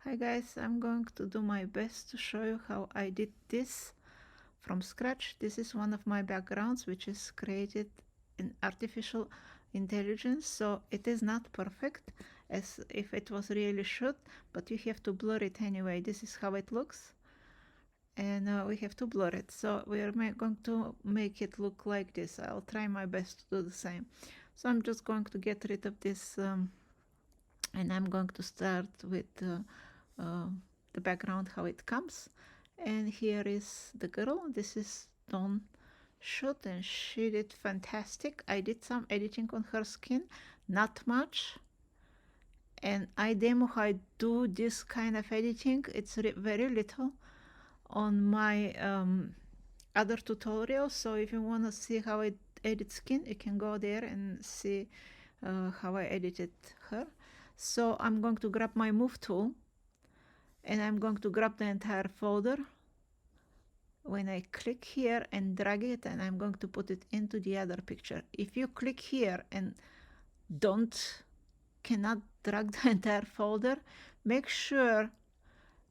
Hi guys, I'm going to do my best to show you how I did this from scratch. This is one of my backgrounds which is created in artificial intelligence, so it is not perfect as if it was really should, but you have to blur it anyway. This is how it looks, and we have to blur it. So we are going to make it look like this. I'll try my best to do the same. So I'm just going to get rid of this and I'm going to start with uh, the background how it comes, and here is the girl. This is Dawn Shoot, and she did fantastic. I did some editing on her skin, not much, and I demo how I do this kind of editing. It's very little on my other tutorials, so if you want to see how I edit skin, you can go there and see how I edited her. So I'm going to grab my move tool and I'm going to grab the entire folder. When I click here and drag it, and I'm going to put it into the other picture. If you click here and cannot drag the entire folder, make sure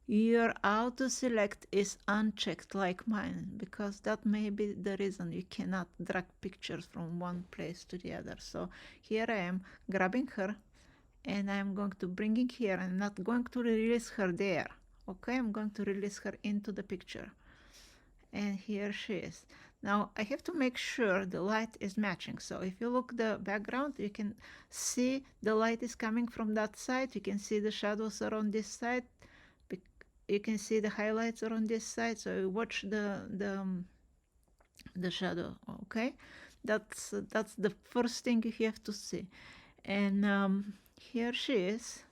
your auto select is unchecked like mine, because that may be the reason you cannot drag pictures from one place to the other. So here I am grabbing her and I'm going to bring it here. I'm not going to release her there. Okay, I'm going to release her into the picture. And here she is. Now I have to make sure the light is matching. So if you look the background, you can see the light is coming from that side. You can see the shadows are on this side. You can see the highlights are on this side. So you watch the shadow. Okay, that's the first thing you have to see. And here she is.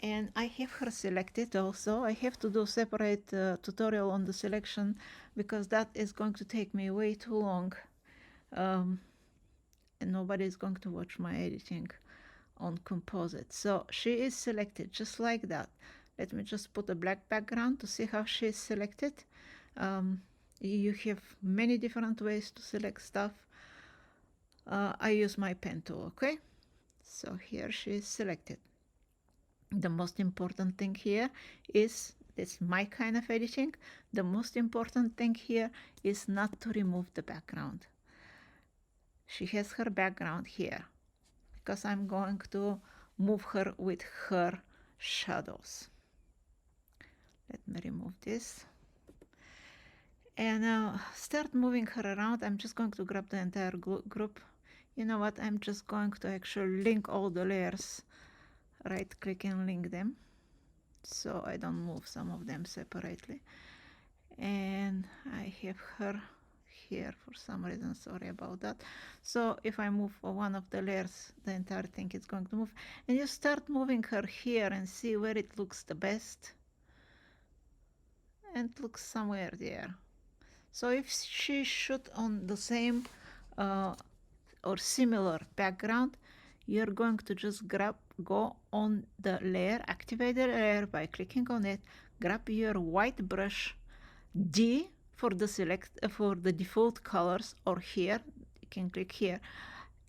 And I have her selected also. I have to do separate tutorial on the selection because that is going to take me way too long, and nobody is going to watch my editing on composite. So she is selected just like that. Let me just put a black background to see how she is selected. You have many different ways to select stuff. I use my pen tool. Okay, so here she is selected. The most important thing here is, it's my kind of editing, the most important thing here is not to remove the background. She has her background here because I'm going to move her with her shadows. Let me remove this and start moving her around. I'm just going to grab the entire group. You know what, I'm just going to actually link all the layers, right click and link them so I don't move some of them separately. And I have her here for some reason, sorry about that. So if I move one of the layers, the entire thing is going to move, and you start moving her here and see where it looks the best, and it looks somewhere there. So if she shoot on the same or similar background, you're going to just go on the layer, activate the layer by clicking on it, grab your white brush, D for the default colors, or here you can click here,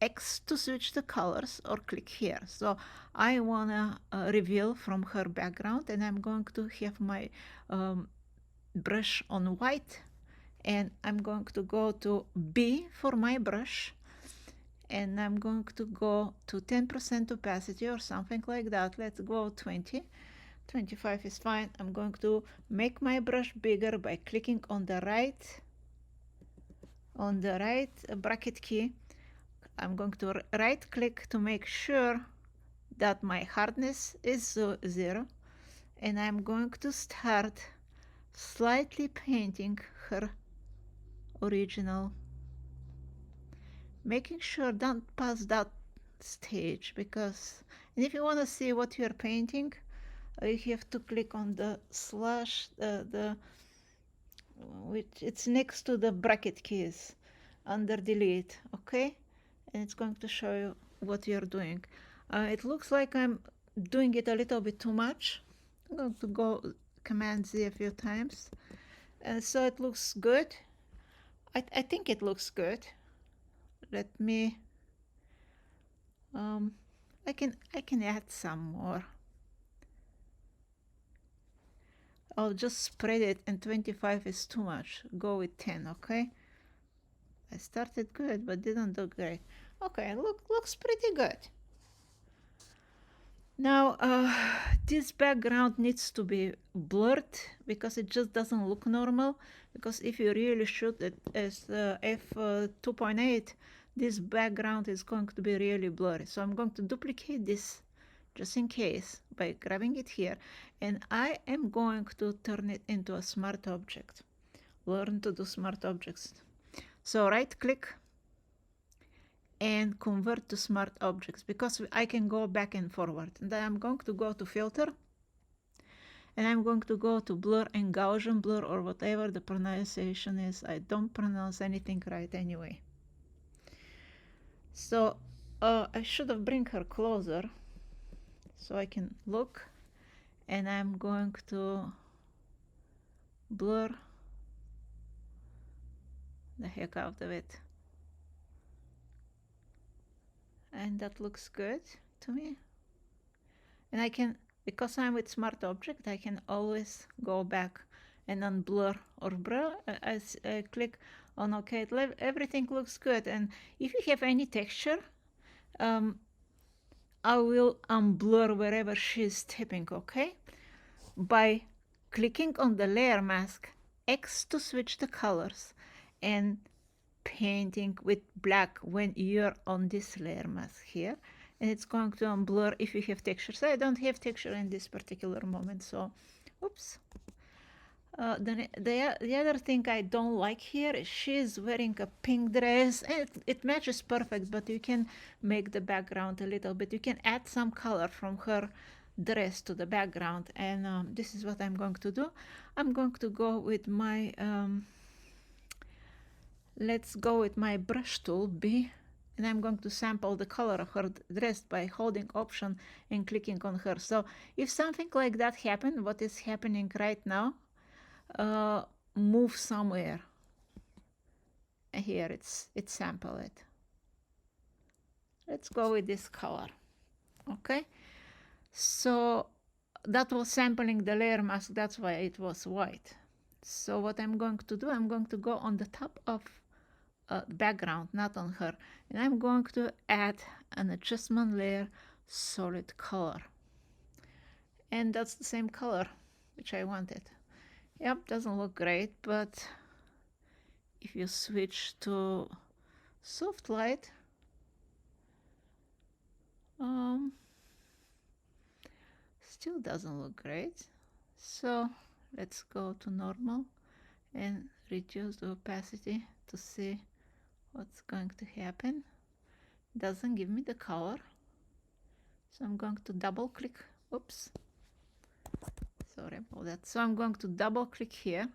X to switch the colors, or click here. So I wanna reveal from her background, and I'm going to have my brush on white, and I'm going to go to B for my brush, and I'm going to go to 10% opacity or something like that. Let's go 20. 25 is fine. I'm going to make my brush bigger by clicking on the right bracket key. I'm going to right click to make sure that my hardness is 0, and I'm going to start slightly painting her original, making sure don't pass that stage, because, and if you want to see what you're painting, you have to click on the slash, which it's next to the bracket keys under delete. Okay, and it's going to show you what you're doing. It looks like I'm doing it a little bit too much. I'm going to go Command Z a few times, and so it looks good. I think it looks good. Let me I can add some more. I'll just spread it, and 25 is too much. Go with 10, okay? I started good, but didn't do great. Okay, looks pretty good. Now, this background needs to be blurred because it just doesn't look normal. Because if you really shoot it as f2.8, this background is going to be really blurry. So I'm going to duplicate this just in case by grabbing it here. And I am going to turn it into a smart object. Learn to do smart objects. So right click and convert to smart objects, because I can go back and forward. And then I'm going to go to filter, and I'm going to go to blur and Gaussian blur, or whatever the pronunciation is. I don't pronounce anything right anyway. So I should have bring her closer so I can look, and I'm going to blur the heck out of it. And that looks good to me. And I can, because I'm with smart object, I can always go back and unblur or blur. As I click on OK, everything looks good. And if you have any texture, I will unblur wherever she's tapping, okay? By clicking on the layer mask, X to switch the colors, and painting with black when you're on this layer mask here, and it's going to unblur if you have textures. I don't have texture in this particular moment, so oops. The other thing I don't like here is she's wearing a pink dress, and it matches perfect, but you can make the background a little bit. You can add some color from her dress to the background, and this is what I'm going to do. I'm going to go with my let's go with my brush tool B, and I'm going to sample the color of her dress by holding Option and clicking on her. So if something like that happened, what is happening right now, move somewhere. And here it's sample it. Let's go with this color. Okay, so that was sampling the layer mask, that's why it was white. So what I'm going to do, I'm going to go on the top of background, not on her, and I'm going to add an adjustment layer, solid color, and that's the same color which I wanted. Yep, doesn't look great, but if you switch to soft light, still doesn't look great. So let's go to normal and reduce the opacity to see what's going to happen. Doesn't give me the color, so I'm going to double click. Oops, sorry about that. So I'm going to double click here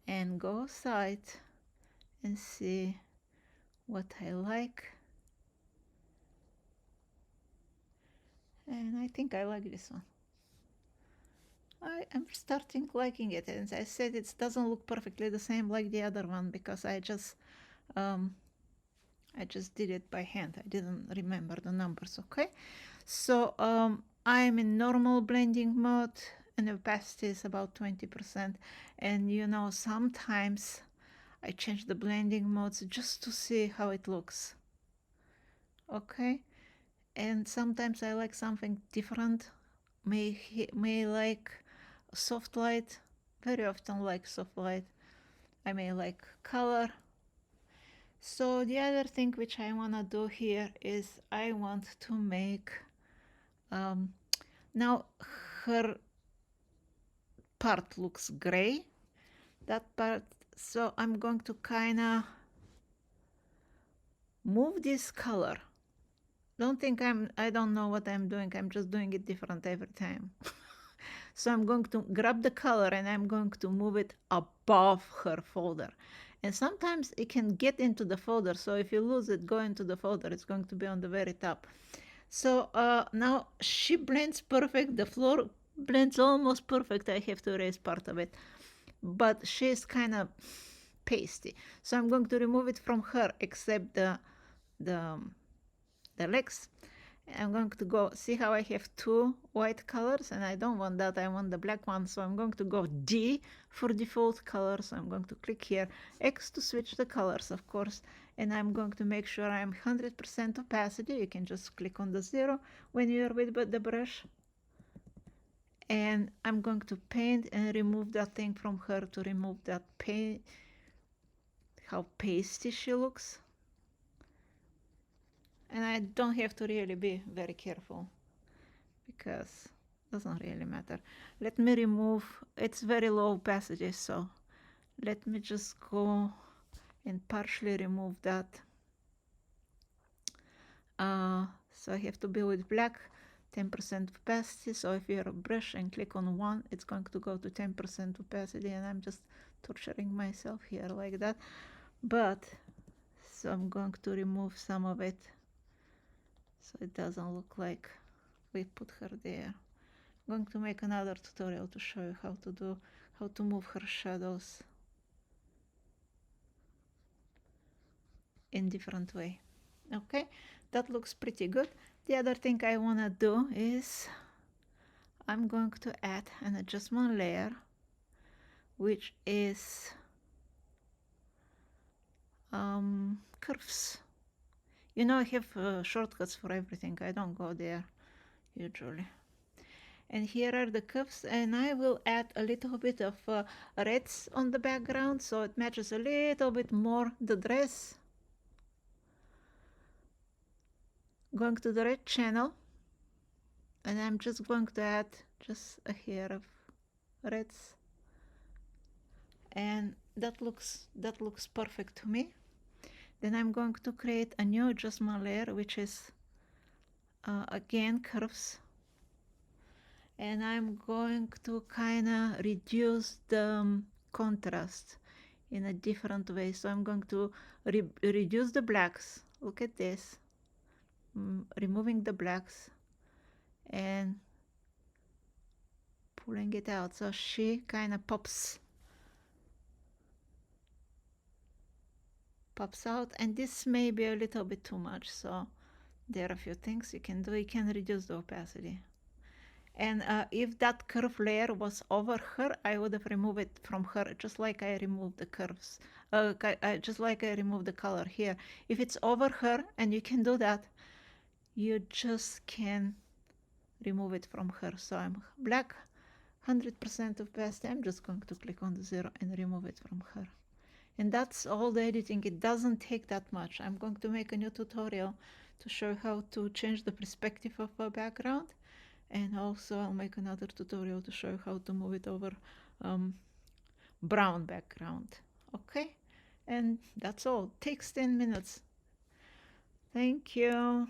and go outside and see what I like. And I think I like this one. I am starting liking it, and as I said, it doesn't look perfectly the same like the other one because I just did it by hand. I didn't remember the numbers. Okay, so I'm in normal blending mode, and the opacity is about 20%. And you know, sometimes I change the blending modes just to see how it looks. Okay, and sometimes I like something different. May like soft light, very often like soft light. I may like color. So the other thing which I want to do here is I want to make now her part looks gray, that part, so I'm going to kind of move this color. Don't think I don't know what I'm doing. I'm just doing it different every time. So I'm going to grab the color and I'm going to move it above her folder. And sometimes it can get into the folder. So if you lose it, go into the folder. It's going to be on the very top. So now she blends perfect. The floor blends almost perfect. I have to erase part of it. But she's kind of pasty. So I'm going to remove it from her except the legs. I'm going to go, see how I have two white colors, and I don't want that, I want the black one, so I'm going to go D for default color. So I'm going to click here, X to switch the colors, of course, and I'm going to make sure I'm 100% opacity. You can just click on the 0 when you're with the brush. And I'm going to paint and remove that thing from her to remove that paint, how pasty she looks. And I don't have to really be very careful because it doesn't really matter. Let me remove, it's very low opacity, so let me just go and partially remove that. So I have to be with black, 10% opacity. So if you're a brush and click on 1, it's going to go to 10% opacity, and I'm just torturing myself here like that. But so I'm going to remove some of it so it doesn't look like we put her there. I'm going to make another tutorial to show you how to move her shadows in different way. Okay, that looks pretty good. The other thing I want to do is I'm going to add an adjustment layer, which is curves. You know, I have shortcuts for everything. I don't go there usually. And here are the curves, and I will add a little bit of reds on the background so it matches a little bit more the dress. Going to the red channel, and I'm just going to add just a hair of reds, and that looks perfect to me. Then I'm going to create a new adjustment layer, which is again curves, and I'm going to kind of reduce the contrast in a different way. So I'm going to reduce the blacks. Look at this, removing the blacks and pulling it out, so she kind of pops out. And this may be a little bit too much, so there are a few things you can do. You can reduce the opacity, and if that curve layer was over her, I would have removed it from her, just like I removed the curves, just like I removed the color here. If it's over her, and you can do that, you just can remove it from her. So I'm black, 100% opacity. I'm just going to click on the 0 and remove it from her. And that's all the editing. It doesn't take that much. I'm going to make a new tutorial to show how to change the perspective of a background, and also I'll make another tutorial to show how to move it over brown background. Okay, and that's all. Takes 10 minutes. Thank you.